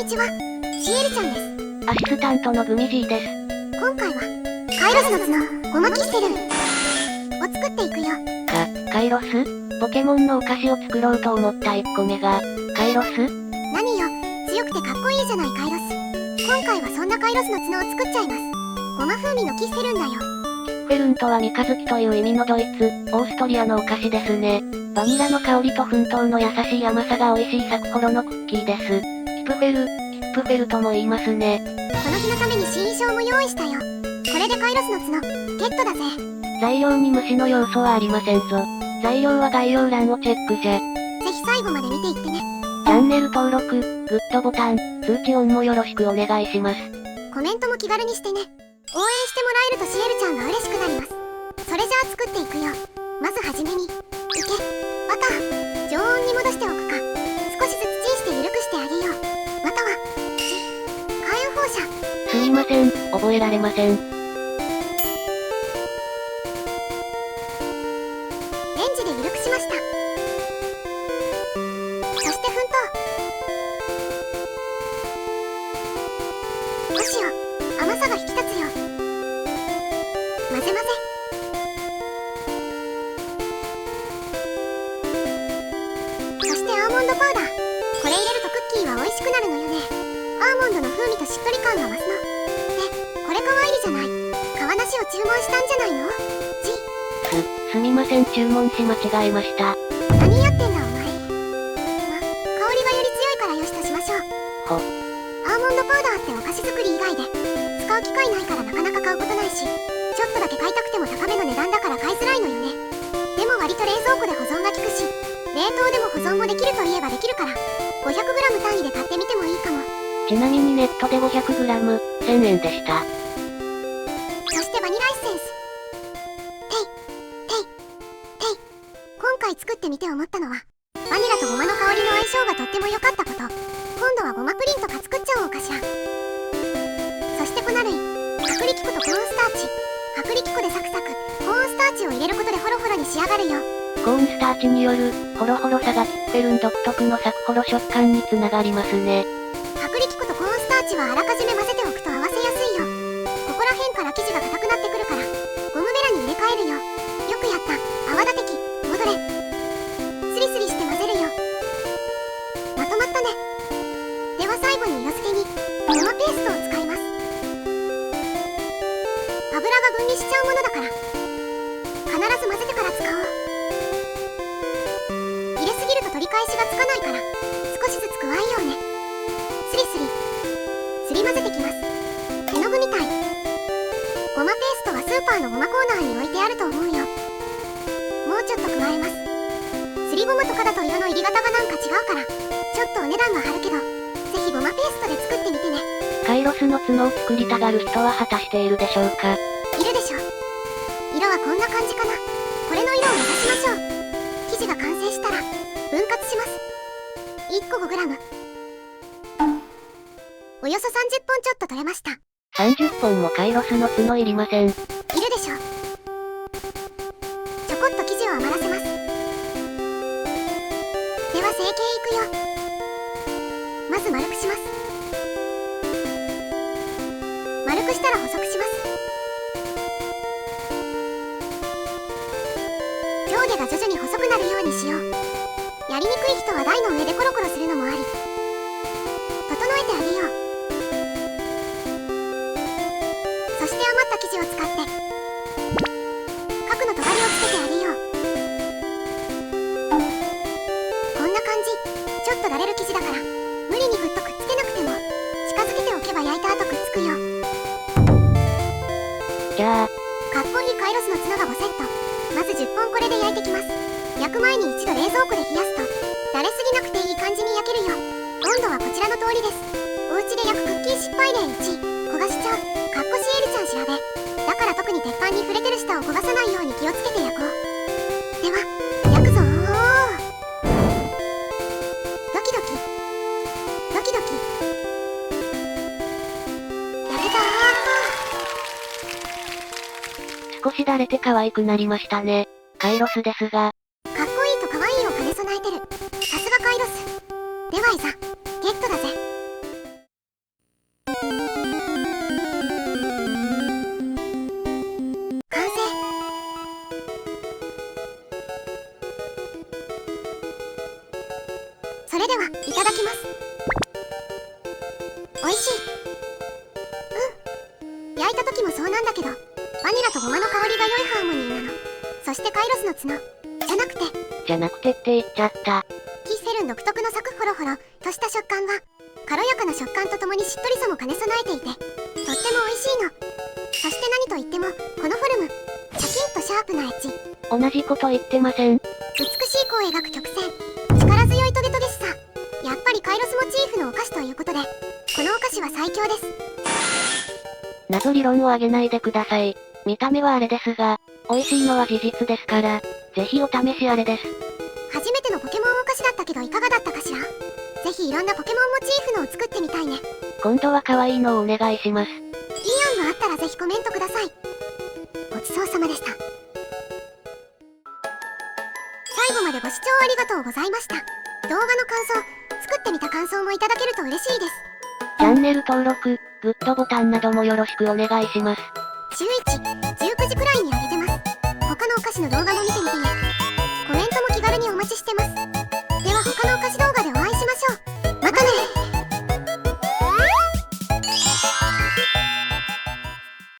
にちは、シエルちゃんです。アシスタントのグミジーです。今回は、カイロスの角、ゴマキッセルを作っていくよ。カイロス？ポケモンのお菓子を作ろうと思った1個目が、カイロス？何よ、強くてかっこいいじゃないカイロス。今回はそんなカイロスの角を作っちゃいます。ゴマ風味のキッセルンだよ。キッフェルンとは三日月という意味のドイツ、オーストリアのお菓子ですね。バニラの香りと粉糖の優しい甘さが美味しいサクホロのクッキーです。キプフェルとも言いますね。この日のために新衣装も用意したよ。これでカイロスの角、ゲットだぜ。材料に虫の要素はありませんぞ。材料は概要欄をチェックじゃ。ぜひ最後まで見ていってね。チャンネル登録、グッドボタン、通知オンもよろしくお願いします。コメントも気軽にしてね。応援してもらえるとシエルちゃんが嬉しくなります。それじゃあ作っていくよ。まずはじめに、池、バター、常温に戻しておくか。少しずつチンして緩くしてあげよう。または、火炎放射。すみません、覚えられません。レンジで緩くしました。そして粉糖。少しよ、甘さが引き立つよ。混ぜ混ぜ。そしてアーモンドパウダー。これ入れるとクッキーは美味しくなるのよね。アーモンドの風味としっとり感が増すの。で、これかわいいじゃない。皮なしを注文したんじゃないの？すみません、注文し間違えました。何やってんだお前。香りがより強いからよしとしましょう。アーモンドパウダーってお菓子作り以外で使う機会ないからなかなか買うことないし、ちょっとだけ買いたくても高めの値段だから買いづらいのよね。でも割と冷蔵庫で保存が効くし、冷凍でも保存もできるといえばできるから 500g 単位で買ってみてもいいかも。ちなみにネットで 500g、1000円でした。そしてバニラエッセンス。今回作ってみて思ったのは、バニラとゴマの香りの相性がとっても良かったこと。今度はゴマプリンとか作っちゃおうかしら。そして粉類、薄力粉とコーンスターチ。薄力粉でサクサク、コーンスターチを入れることでホロホロに仕上がるよ。コーンスターチによるホロホロさがキッフェルン独特のサクホロ食感につながりますね。薄力粉とコーンスターチはあらかじめ混ぜておくと合わせやすいよ。ここら辺から生地が硬くなってくるから、ゴムベラに入れ替えるよ。よくやった。泡立て器、戻れ。スリスリして混ぜるよ。まとまったね。では最後に色付けに、ゴマペーストを使います。油が分離しちゃうものだから、必ず混ぜてから使おう。入れすぎると取り返しがつかないから、少しずつ加えようね。スリスリ。すり混ぜてきます。絵の具みたい。ゴマペーストはスーパーのゴマコーナーに置いてあると思うよ。もうちょっと加えます。すりゴマとかだと色の入り方がなんか違うから、ちょっとお値段が張るけど、ぜひゴマペーストで作ってみてね。カイロスの角を作りたがる人は果たしているでしょうか。いるでしょ。色はこんな感じかな。これの色を目指しましょう。生地が完成したら、分割します。1個 5g。およそ30本ちょっと取れました。30本もカイロスの角いりません。いるでしょ。ちょこっと生地を余らせます。では成形いくよ。まず丸くします。丸くしたら細くします。上下が徐々に細くなるようにしよう。やりにくい人は台の上でコロコロするのもあり。整えてあげよう。そして余った生地を使って角の尖りをつけてあげよう。こんな感じ。ちょっとだれる生地だから無理にぐっとくっつけなくても近づけておけば焼いた後くっつくよ。じゃあかっこいいカイロスの角が5セット。まず10本これで焼いてきます。焼く前に一度冷蔵庫で冷やすとだれすぎなくていい感じに焼けるよ。温度はこちらの通りです。お家で焼くクッキー失敗例1、焦がしちゃう。かっこシエルちゃん調べ。だから特に鉄板に触れてる下を焦がさないように気をつけて焼こう。では焼くぞー。ドキドキドキドキ。焼けたー。少しだれて可愛くなりましたね。カイロスですが。かっこいいと可愛いを兼ね備えてる。さすがカイロス。ではいざ、ゲットだぜ。ではいただきます。美味しい。焼いた時もそうなんだけど、バニラとゴマの香りが良いハーモニーなの。そしてカイロスの角じゃなくてって言っちゃった。キッセルン独特のサクホロホロとした食感が軽やかな食感とともにしっとりさも兼ね備えていて、とっても美味しいの。そして何といってもこのフォルム、シャキンとシャープなエッジ、同じこと言ってません。美しい弧を描く曲線、力強いトゲトゲしさ。やっぱりカイロスモチーフのお菓子ということで、このお菓子は最強です。謎理論をあげないでください。見た目はあれですが、美味しいのは事実ですから、ぜひお試しあれです。初めてのポケモンお菓子だったけどいかがだったかしら。ぜひいろんなポケモンモチーフのを作ってみたいね。今度は可愛いのをお願いします。いい案があったらぜひコメントください。ごちそうさまでした。最後までご視聴ありがとうございました。動画の感想、作ってみた感想もいただけると嬉しいです。チャンネル登録、グッドボタンなどもよろしくお願いします。週1、19時くらいに上げてます。他のお菓子の動画も見てみて。